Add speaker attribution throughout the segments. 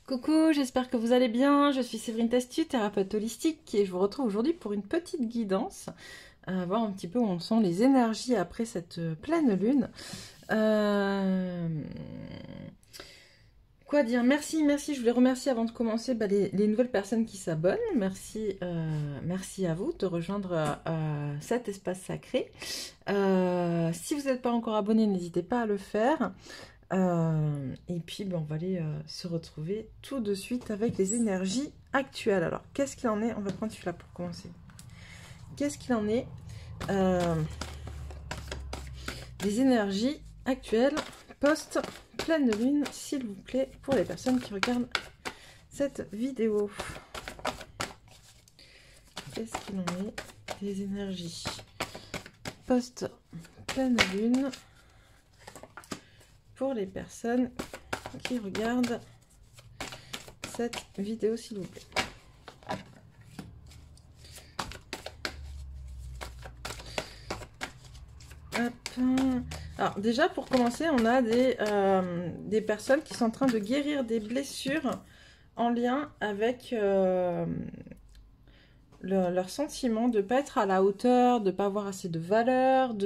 Speaker 1: Coucou, j'espère que vous allez bien. Je suis Séverine Testu, thérapeute holistique, et je vous retrouve aujourd'hui pour une petite guidance, voir un petit peu où en sont les énergies après cette pleine lune. Quoi dire? Merci, je voulais remercier avant de commencer les nouvelles personnes qui s'abonnent. Merci, merci à vous de rejoindre cet espace sacré. Si vous n'êtes pas encore abonné, n'hésitez pas à le faire. Et puis on va aller se retrouver tout de suite avec les énergies actuelles. Alors qu'est-ce qu'il en est? On va prendre celui-là pour commencer. Qu'est-ce qu'il en est des énergies actuelles post pleine lune, s'il vous plaît, pour les personnes qui regardent cette vidéo? Qu'est-ce qu'il en est des énergies post pleine lune pour les personnes qui regardent cette vidéo, s'il vous plaît? Hop. Alors déjà, pour commencer, on a des personnes qui sont en train de guérir des blessures en lien avec leur sentiment de ne pas être à la hauteur, de ne pas avoir assez de valeur,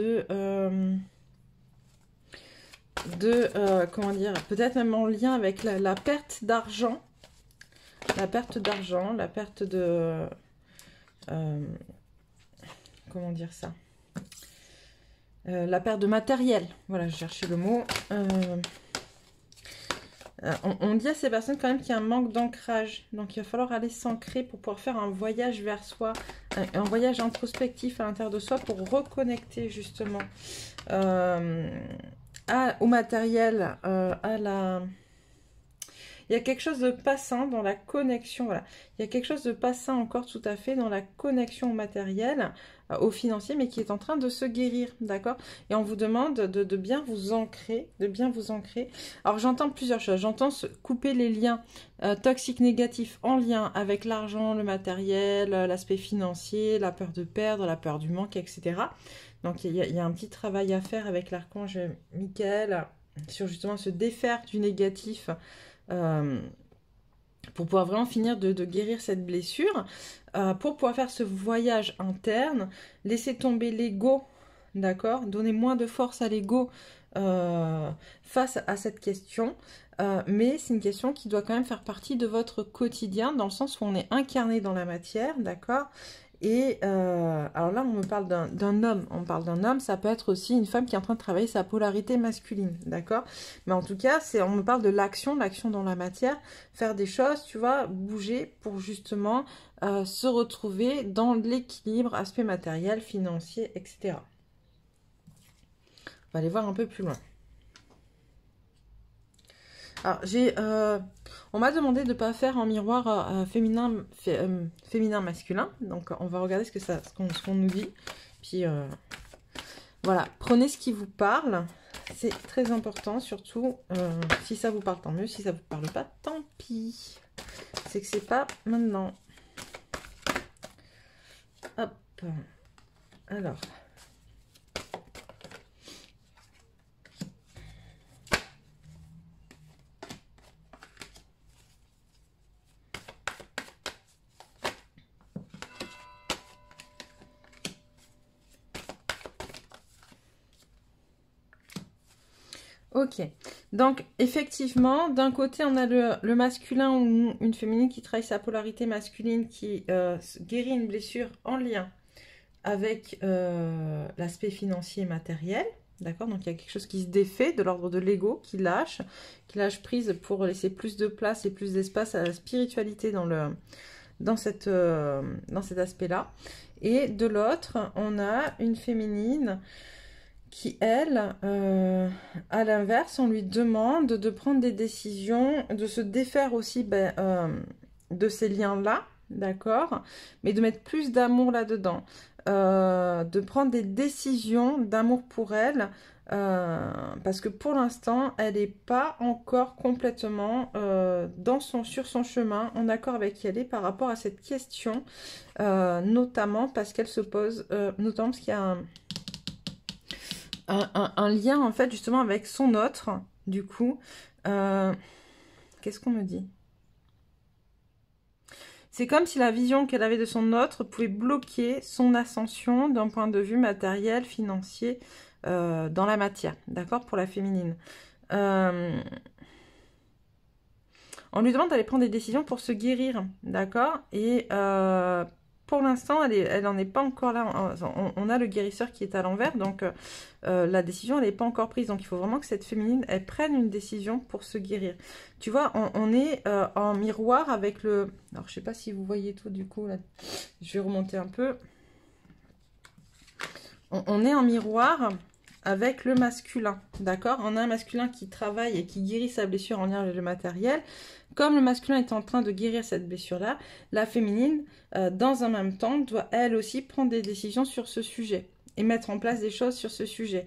Speaker 1: comment dire, peut-être même en lien avec la perte d'argent, la perte de comment dire ça, la perte de matériel, voilà, je cherchais le mot. On dit à ces personnes quand même qu'il y a un manque d'ancrage, donc il va falloir aller s'ancrer pour pouvoir faire un voyage vers soi, un voyage introspectif à l'intérieur de soi pour reconnecter justement au matériel, il y a quelque chose de passant dans la connexion, voilà. Il y a quelque chose de passant encore tout à fait dans la connexion au matériel, au financier, mais qui est en train de se guérir, d'accord? Et on vous demande de bien vous ancrer, Alors j'entends plusieurs choses. J'entends couper les liens toxiques négatifs en lien avec l'argent, le matériel, l'aspect financier, la peur de perdre, la peur du manque, etc. Donc il y a un petit travail à faire avec l'archange Michael sur justement se défaire du négatif pour pouvoir vraiment finir de guérir cette blessure, pour pouvoir faire ce voyage interne, laisser tomber l'ego, d'accord, donner moins de force à l'ego face à cette question, mais c'est une question qui doit quand même faire partie de votre quotidien, dans le sens où on est incarné dans la matière, d'accord. Et alors là, on me parle d'un homme. On parle d'un homme, ça peut être aussi une femme qui est en train de travailler sa polarité masculine, d'accord? Mais en tout cas, on me parle de l'action dans la matière, faire des choses, tu vois, bouger pour justement se retrouver dans l'équilibre, aspect matériel, financier, etc. On va aller voir un peu plus loin. Alors, on m'a demandé de ne pas faire en miroir féminin-masculin. Donc, on va regarder ce qu'on nous dit. Puis, voilà, prenez ce qui vous parle. C'est très important, surtout si ça vous parle, tant mieux. Si ça ne vous parle pas, tant pis. C'est que c'est pas maintenant. Hop. Alors... Ok, donc effectivement, d'un côté on a le masculin ou une féminine qui travaille sa polarité masculine, qui guérit une blessure en lien avec l'aspect financier et matériel, d'accord? Donc il y a quelque chose qui se défait de l'ordre de l'ego, qui lâche prise pour laisser plus de place et plus d'espace à la spiritualité dans cet aspect-là. Et de l'autre, on a une féminine qui, elle, à l'inverse, on lui demande de prendre des décisions, de se défaire aussi de ces liens-là, d'accord, mais de mettre plus d'amour là-dedans, de prendre des décisions d'amour pour elle, parce que pour l'instant, elle n'est pas encore complètement sur son chemin, en accord avec qui elle est par rapport à cette question, notamment parce qu'elle se pose, notamment parce qu'il y a un lien en fait justement avec son autre, du coup. Qu'est-ce qu'on me dit? c'est comme si la vision qu'elle avait de son autre pouvait bloquer son ascension d'un point de vue matériel, financier, dans la matière, d'accord, pour la féminine. On lui demande d'aller prendre des décisions pour se guérir, d'accord? Et pour l'instant, elle n'en est pas encore là. On a le guérisseur qui est à l'envers, donc la décision, elle n'est pas encore prise. Donc, il faut vraiment que cette féminine, elle prenne une décision pour se guérir. Tu vois, on est en miroir avec le... Alors, je ne sais pas si vous voyez tout, du coup, là. Je vais remonter un peu. On est en miroir avec le masculin, d'accord? On a un masculin qui travaille et qui guérit sa blessure en lien avec le matériel. Comme le masculin est en train de guérir cette blessure-là, la féminine, dans un même temps, doit elle aussi prendre des décisions sur ce sujet et mettre en place des choses sur ce sujet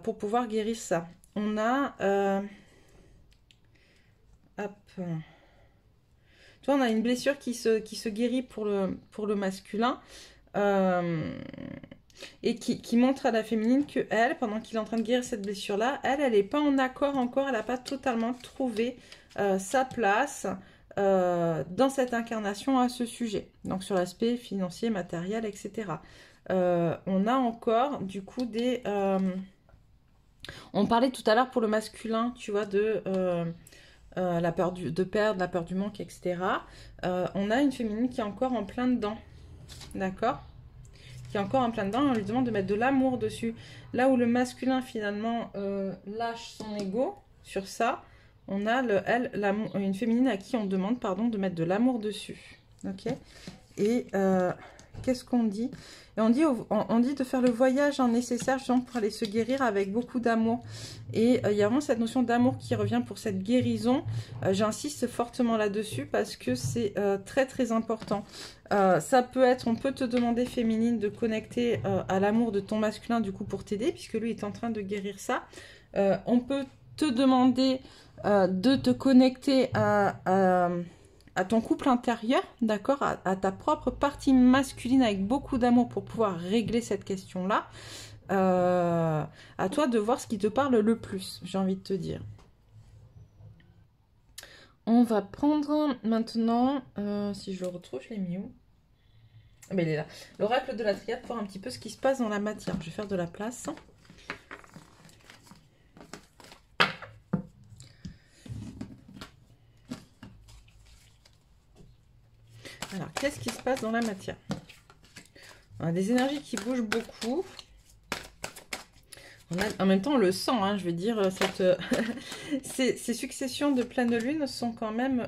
Speaker 1: pour pouvoir guérir ça. On a... hop. Tu vois, on a une blessure qui se guérit pour le masculin. Et qui montre à la féminine que elle, pendant qu'il est en train de guérir cette blessure-là, elle n'est pas en accord encore, elle n'a pas totalement trouvé sa place dans cette incarnation à ce sujet. Donc sur l'aspect financier, matériel, etc. On a encore du coup des... on parlait tout à l'heure pour le masculin, tu vois, de... la peur de perdre, la peur du manque, etc. On a une féminine qui est encore en plein dedans, d'accord ? Qui est encore en plein dedans, on lui demande de mettre de l'amour dessus. Là où le masculin finalement lâche son ego sur ça, on a une féminine à qui on demande de mettre de l'amour dessus. Ok. Et qu'est-ce qu'on dit? Et on dit de faire le voyage nécessaire justement pour aller se guérir avec beaucoup d'amour. Et il y a vraiment cette notion d'amour qui revient pour cette guérison. J'insiste fortement là-dessus parce que c'est très très important. Ça peut être, on peut te demander féminine de connecter à l'amour de ton masculin du coup pour t'aider puisque lui est en train de guérir ça. On peut te demander de te connecter à ton couple intérieur, d'accord, à ta propre partie masculine avec beaucoup d'amour pour pouvoir régler cette question-là. À toi de voir ce qui te parle le plus, j'ai envie de te dire. On va prendre maintenant, si je le retrouve, je l'ai mis où? Ah, mais il est là. L'oracle de la triade pour un petit peu ce qui se passe dans la matière. Je vais faire de la place. Alors, qu'est-ce qui se passe dans la matière? On a des énergies qui bougent beaucoup. En même temps, on le sent, hein, je veux dire, ces successions de pleine lune sont quand même...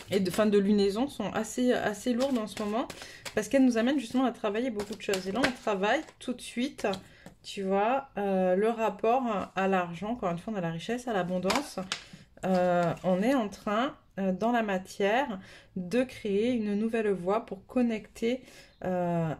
Speaker 1: et de lunaison sont assez lourdes en ce moment. Parce qu'elles nous amènent justement à travailler beaucoup de choses. Et là, on travaille tout de suite, tu vois, le rapport à l'argent. Encore une fois, on a la richesse, à l'abondance. On est en train... dans la matière, de créer une nouvelle voie pour connecter à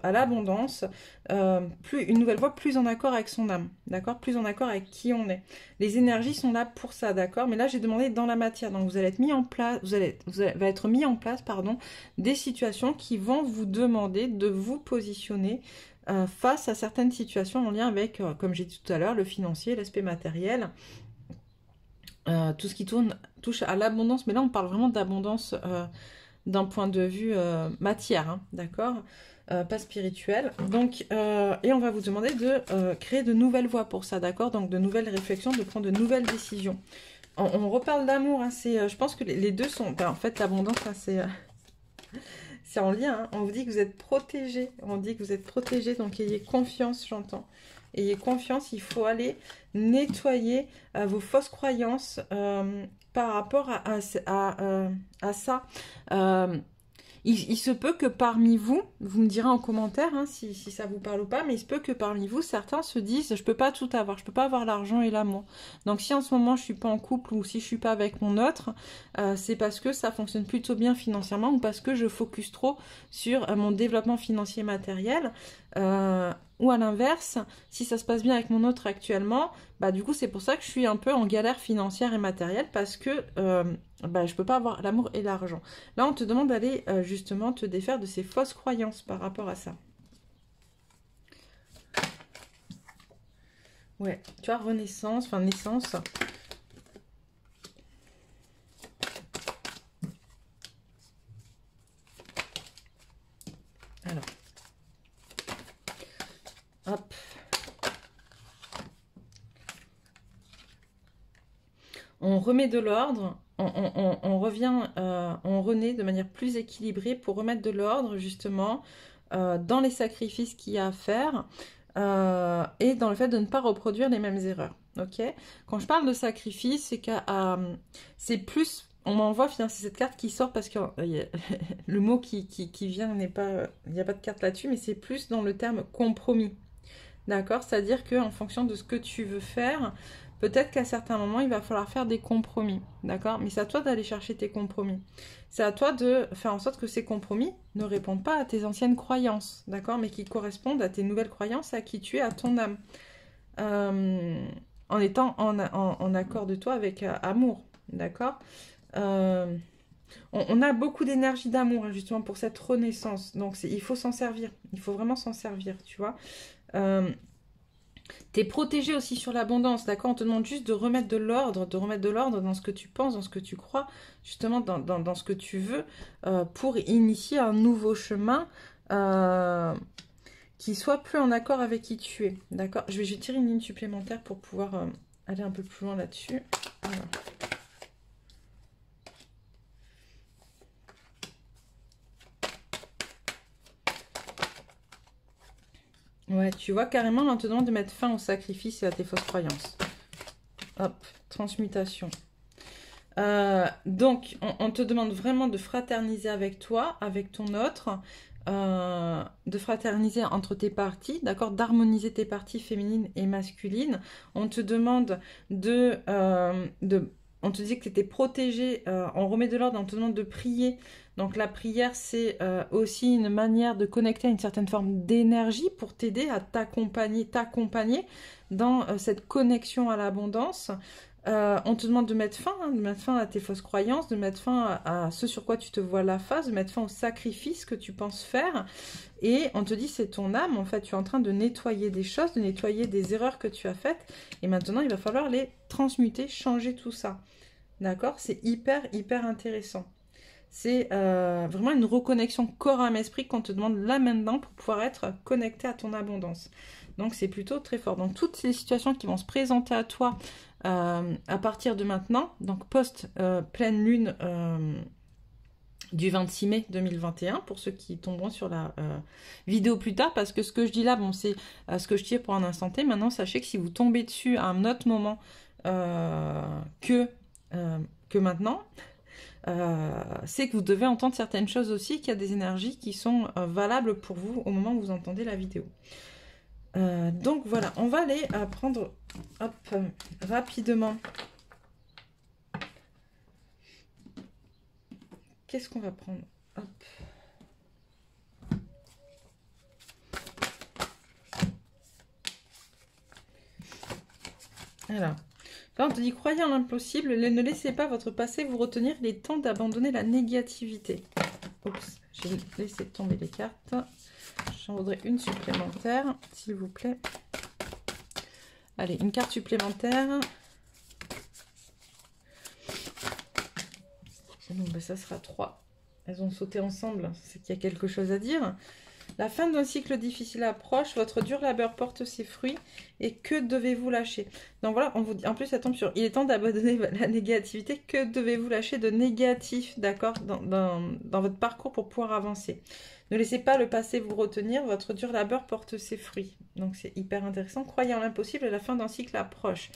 Speaker 1: l'abondance, une nouvelle voie plus en accord avec son âme, d'accord, plus en accord avec qui on est. Les énergies sont là pour ça, d'accord, mais là j'ai demandé dans la matière, donc vous allez être mis en place, va être mis en place, pardon, des situations qui vont vous demander de vous positionner face à certaines situations en lien avec, comme j'ai dit tout à l'heure, le financier, l'aspect matériel. Tout ce qui touche à l'abondance, mais là on parle vraiment d'abondance d'un point de vue matière, hein, d'accord, pas spirituel. Donc, et on va vous demander de créer de nouvelles voies pour ça, d'accord, donc de nouvelles réflexions, de prendre de nouvelles décisions. On reparle d'amour, hein, je pense que les deux sont... Ben, en fait, l'abondance, hein, c'est en lien, hein. On vous dit que vous êtes protégés, on dit que vous êtes protégés, donc ayez confiance, j'entends. Ayez confiance, il faut aller nettoyer vos fausses croyances par rapport à ça. Il se peut que parmi vous, vous me direz en commentaire hein, si ça vous parle ou pas, mais il se peut que parmi vous, certains se disent « je peux pas tout avoir, je peux pas avoir l'argent et l'amour ». Donc si en ce moment je suis pas en couple ou si je suis pas avec mon autre, c'est parce que ça fonctionne plutôt bien financièrement ou parce que je focus trop sur mon développement financier matériel. Ou à l'inverse, si ça se passe bien avec mon autre actuellement, bah du coup c'est pour ça que je suis un peu en galère financière et matérielle parce que je peux pas avoir l'amour et l'argent. Là on te demande d'aller justement te défaire de ces fausses croyances par rapport à ça. Ouais, tu vois, renaissance, enfin naissance. on remet de l'ordre, on revient, on renaît de manière plus équilibrée pour remettre de l'ordre justement dans les sacrifices qu'il y a à faire et dans le fait de ne pas reproduire les mêmes erreurs. Ok. Quand je parle de sacrifice, c'est que c'est plus, on m'envoie finalement, c'est cette carte qui sort parce que le mot qui vient n'est pas, il n'y a pas de carte là-dessus, mais c'est plus dans le terme compromis. D'accord? C'est-à-dire qu'en fonction de ce que tu veux faire, peut-être qu'à certains moments, il va falloir faire des compromis. D'accord? Mais c'est à toi d'aller chercher tes compromis. C'est à toi de faire en sorte que ces compromis ne répondent pas à tes anciennes croyances. D'accord? Mais qu'ils correspondent à tes nouvelles croyances, à qui tu es, à ton âme. En étant en accord de toi avec amour. D'accord? On a beaucoup d'énergie d'amour, justement, pour cette renaissance. Donc, il faut s'en servir. Il faut vraiment s'en servir, tu vois. T'es protégé aussi sur l'abondance, d'accord? On te demande juste de remettre de l'ordre dans ce que tu penses, dans ce que tu crois, justement dans ce que tu veux, pour initier un nouveau chemin qui soit plus en accord avec qui tu es, d'accord? Je vais tirer une ligne supplémentaire pour pouvoir aller un peu plus loin là-dessus. Voilà. Ouais, tu vois, carrément, on te demande de mettre fin au sacrifice et à tes fausses croyances. Hop, transmutation. Donc, on te demande vraiment de fraterniser avec toi, avec ton autre, de fraterniser entre tes parties, d'accord, d'harmoniser tes parties féminines et masculines. On te demande on te dit que tu étais protégé, on remet de l'ordre, on te demande de prier. Donc la prière, c'est aussi une manière de connecter à une certaine forme d'énergie pour t'aider à t'accompagner dans cette connexion à l'abondance. On te demande de mettre fin à tes fausses croyances, de mettre fin à ce sur quoi tu te vois la face, de mettre fin au sacrifice que tu penses faire. Et on te dit, c'est ton âme, en fait, tu es en train de nettoyer des choses, de nettoyer des erreurs que tu as faites. Et maintenant, il va falloir les transmuter, changer tout ça. D'accord? C'est hyper, hyper intéressant. C'est vraiment une reconnexion corps-âme-esprit qu'on te demande là maintenant pour pouvoir être connecté à ton abondance. Donc c'est plutôt très fort. Donc toutes ces situations qui vont se présenter à toi à partir de maintenant, donc post-pleine lune du 26 mai 2021, pour ceux qui tomberont sur la vidéo plus tard, parce que ce que je dis là, bon, c'est ce que je tire pour un instant T. Maintenant, sachez que si vous tombez dessus à un autre moment que maintenant, c'est que vous devez entendre certaines choses aussi, qu'il y a des énergies qui sont valables pour vous au moment où vous entendez la vidéo. Donc voilà, on va aller prendre rapidement. Qu'est-ce qu'on va prendre? Hop. Alors, là on te dit, croyez en l'impossible, ne laissez pas votre passé vous retenir, il est temps d'abandonner la négativité. Oups, j'ai laissé tomber les cartes. J'en voudrais une supplémentaire, s'il vous plaît. Allez, une carte supplémentaire. Donc, ben, ça sera 3. Elles ont sauté ensemble, c'est qu'il y a quelque chose à dire. La fin d'un cycle difficile approche, votre dur labeur porte ses fruits, et que devez-vous lâcher? Donc voilà, on vous dit, en plus ça tombe sur, il est temps d'abandonner la négativité, que devez-vous lâcher de négatif, d'accord, dans votre parcours pour pouvoir avancer? Ne laissez pas le passé vous retenir, votre dur labeur porte ses fruits. Donc c'est hyper intéressant, croyez en l'impossible, la fin d'un cycle approche.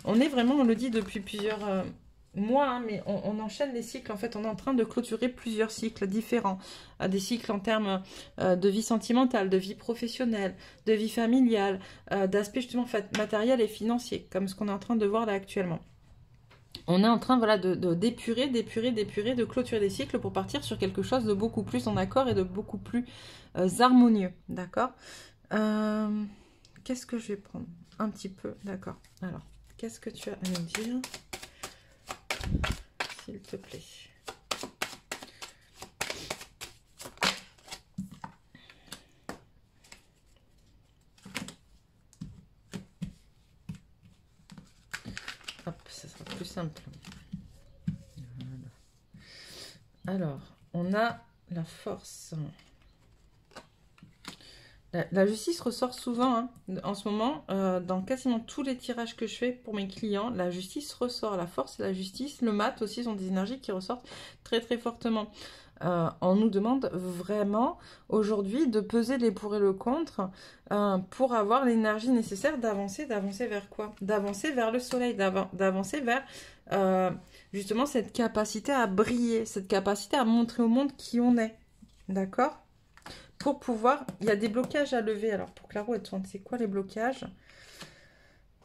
Speaker 1: On est vraiment, on le dit depuis plusieurs... mois, hein, mais on enchaîne les cycles. En fait, on est en train de clôturer plusieurs cycles différents. Des cycles en termes de vie sentimentale, de vie professionnelle, de vie familiale, d'aspects justement matériel et financier, comme ce qu'on est en train de voir là actuellement. On est en train voilà, d'épurer, de clôturer des cycles pour partir sur quelque chose de beaucoup plus en accord et de beaucoup plus harmonieux. D'accord? Qu'est-ce que je vais prendre? Un petit peu, d'accord. Alors, qu'est-ce que tu as à nous dire? S'il te plaît. Hop, ça sera plus simple. Voilà. Alors, on a la force. La justice ressort souvent, hein. En ce moment, dans quasiment tous les tirages que je fais pour mes clients, la justice ressort. La force et la justice, le mat aussi sont des énergies qui ressortent très très fortement. On nous demande vraiment aujourd'hui de peser les pour et le contre pour avoir l'énergie nécessaire d'avancer. D'avancer vers quoi? D'avancer vers le soleil, d'avancer vers justement cette capacité à briller, cette capacité à montrer au monde qui on est. D'accord? Pour pouvoir, il y a des blocages à lever. Alors, pour Claro, elle tourne, c'est quoi les blocages?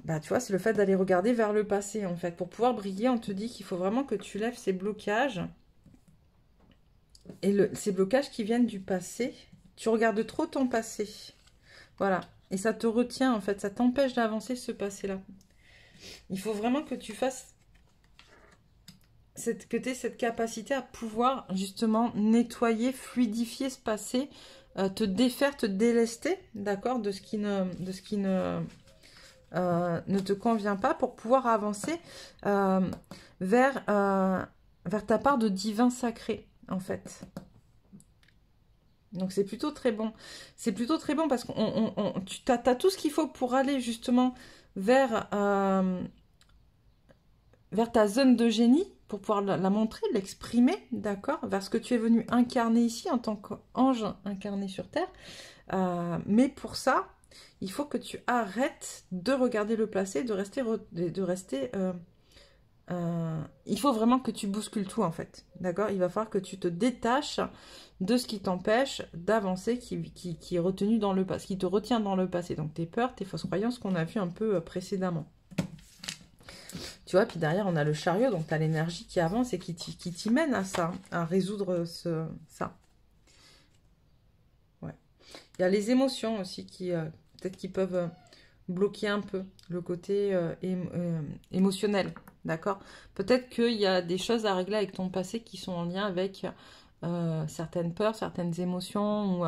Speaker 1: Bah, tu vois, c'est le fait d'aller regarder vers le passé, en fait. Pour pouvoir briller, on te dit qu'il faut vraiment que tu lèves ces blocages. Et ces blocages qui viennent du passé, tu regardes trop ton passé. Voilà. Et ça te retient, en fait. Ça t'empêche d'avancer ce passé-là. Il faut vraiment que tu fasses... que tu aies cette capacité à pouvoir, justement, nettoyer, fluidifier ce passé, te défaire, te délester, d'accord, de ce qui ne te convient pas pour pouvoir avancer vers ta part de divin sacré, en fait. Donc, c'est plutôt très bon. C'est plutôt très bon parce que tu as tout ce qu'il faut pour aller, justement, vers ta zone de génie, pour pouvoir la montrer, l'exprimer, d'accord, vers ce que tu es venu incarner ici en tant qu'ange incarné sur Terre. Mais pour ça, il faut que tu arrêtes de regarder le passé, il faut vraiment que tu bouscules tout, en fait, d'accord. Il va falloir que tu te détaches de ce qui t'empêche d'avancer, qui est retenu dans le passé, qui te retient dans le passé. Donc tes peurs, tes fausses croyances qu'on a vu un peu précédemment. Tu vois, puis derrière, on a le chariot, donc tu as l'énergie qui avance et qui t'y mène à ça, à résoudre ça. Ouais. Il y a les émotions aussi qui, peut-être qui peuvent bloquer un peu le côté émotionnel, d'accord? Peut-être qu'il y a des choses à régler avec ton passé qui sont en lien avec certaines peurs, certaines émotions, ou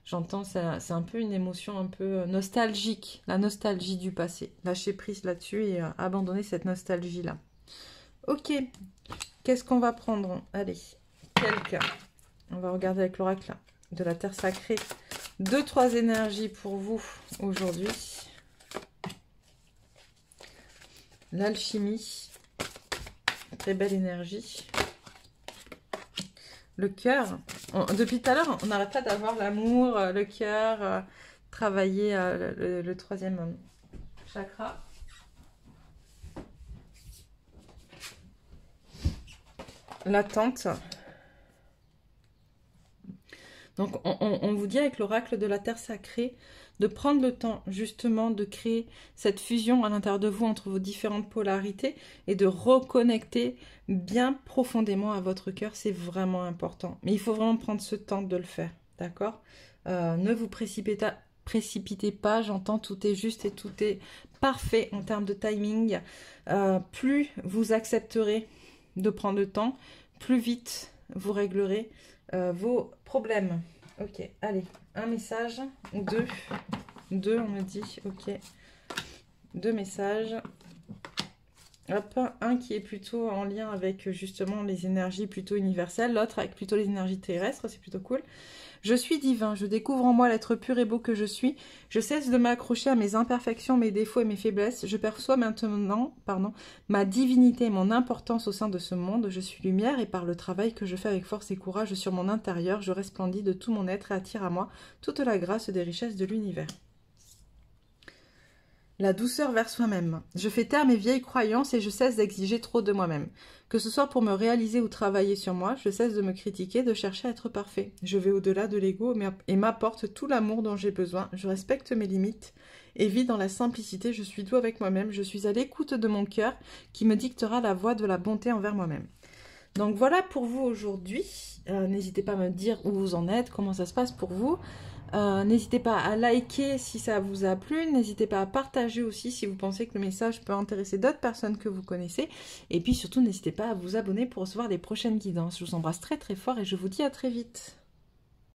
Speaker 1: j'entends, c'est un peu une émotion un peu nostalgique, la nostalgie du passé. Lâcher prise là-dessus et abandonner cette nostalgie-là. Ok, qu'est-ce qu'on va prendre? Allez, quelques. On va regarder avec l'oracle de la Terre Sacrée. 2-3 énergies pour vous aujourd'hui. L'alchimie, très belle énergie. Le cœur, depuis tout à l'heure, on n'arrête pas d'avoir l'amour, le cœur, travailler le troisième chakra. L'attente. Donc, on vous dit avec l'oracle de la Terre Sacrée de prendre le temps, justement, de créer cette fusion à l'intérieur de vous entre vos différentes polarités et de reconnecter bien profondément à votre cœur. C'est vraiment important. Mais il faut vraiment prendre ce temps de le faire, d'accord? Ne vous précipitez pas, j'entends, tout est juste et tout est parfait en termes de timing. Plus vous accepterez de prendre le temps, plus vite vous réglerez vos problèmes. Ok, allez, un message, ou deux, on me dit, ok, 2 messages. Hop, un qui est plutôt en lien avec justement les énergies plutôt universelles, l'autre avec plutôt les énergies terrestres, c'est plutôt cool. Je suis divin, je découvre en moi l'être pur et beau que je suis. Je cesse de m'accrocher à mes imperfections, mes défauts et mes faiblesses. Je perçois maintenant, ma divinité et mon importance au sein de ce monde. Je suis lumière et par le travail que je fais avec force et courage sur mon intérieur, je resplendis de tout mon être et attire à moi toute la grâce des richesses de l'univers. La douceur vers soi-même. Je fais taire mes vieilles croyances et je cesse d'exiger trop de moi-même. Que ce soit pour me réaliser ou travailler sur moi, je cesse de me critiquer, de chercher à être parfait. Je vais au-delà de l'ego et m'apporte tout l'amour dont j'ai besoin. Je respecte mes limites et vis dans la simplicité. Je suis doux avec moi-même. Je suis à l'écoute de mon cœur qui me dictera la voie de la bonté envers moi-même. Donc voilà pour vous aujourd'hui. N'hésitez pas à me dire où vous en êtes, comment ça se passe pour vous. N'hésitez pas à liker si ça vous a plu, n'hésitez pas à partager aussi si vous pensez que le message peut intéresser d'autres personnes que vous connaissez, et puis surtout n'hésitez pas à vous abonner pour recevoir les prochaines guidances. Je vous embrasse très très fort et je vous dis à très vite.